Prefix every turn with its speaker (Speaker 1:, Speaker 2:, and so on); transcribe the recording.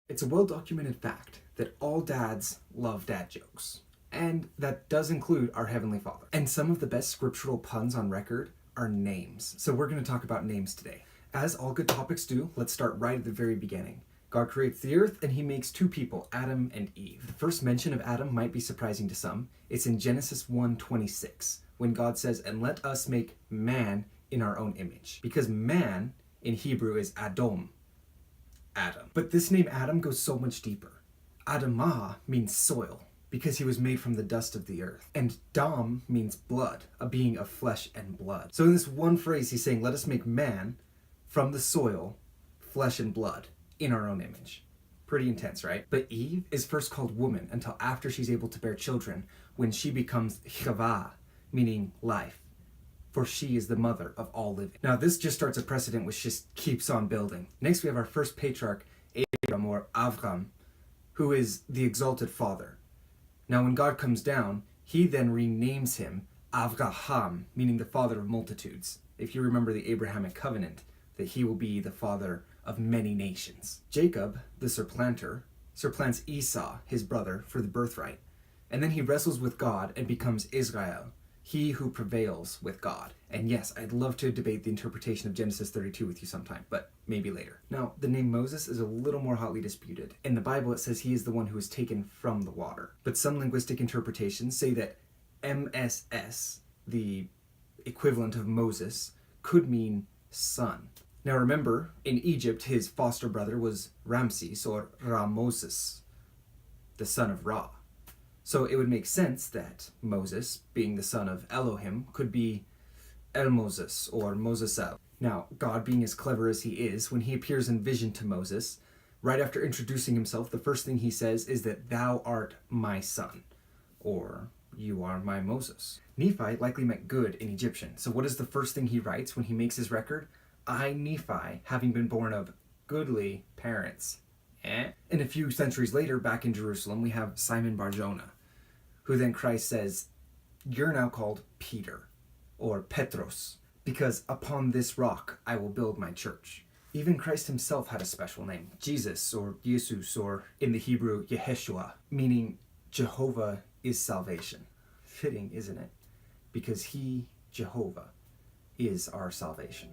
Speaker 1: It's a well-documented fact that all dads love dad jokes. And that does include our Heavenly Father. And some of the best scriptural puns on record are names. So we're going to talk about names today. As all good topics do, let's start right at the very beginning. God creates the earth and he makes two people, Adam and Eve. The first mention of Adam might be surprising to some. It's in Genesis 1:26, when God says, "And let us make man in our own image." Because man in Hebrew is Adom, Adam. But this name Adam goes so much deeper. Adamah means soil, because he was made from the dust of the earth. And Dam means blood, a being of flesh and blood. So in this one phrase, he's saying, let us make man from the soil, flesh and blood, in our own image. Pretty intense, right? But Eve is first called woman until after she's able to bear children, when she becomes Chava, meaning life. For she is the mother of all living. Now this just starts a precedent which just keeps on building. Next we have our first patriarch, Abram or Avram, who is the exalted father. Now when God comes down, he then renames him Avraham, meaning the father of multitudes. If you remember the Abrahamic covenant, that he will be the father of many nations. Jacob, the supplanter, supplants Esau, his brother, for the birthright. And then he wrestles with God and becomes Israel, he who prevails with God. And yes, I'd love to debate the interpretation of Genesis 32 with you sometime, but maybe later. Now, the name Moses is a little more hotly disputed. In the Bible, it says he is the one who was taken from the water. But some linguistic interpretations say that MSS, the equivalent of Moses, could mean son. Now remember, in Egypt, his foster brother was Ramses, or Ramoses, the son of Ra. So it would make sense that Moses, being the son of Elohim, could be El-Moses or Mosesel. Now, God being as clever as he is, when he appears in vision to Moses, right after introducing himself, the first thing he says is that thou art my son, or you are my Moses. Nephi likely meant good in Egyptian. So what is the first thing he writes when he makes his record? I, Nephi, having been born of goodly parents. And a few centuries later, back in Jerusalem, we have Simon Bar-Jonah, who then Christ says, you're now called Peter, or Petros, because upon this rock I will build my church. Even Christ himself had a special name, Jesus, or Jesus, or in the Hebrew, Yeshua, meaning Jehovah is salvation. Fitting, isn't it? Because he, Jehovah, is our salvation.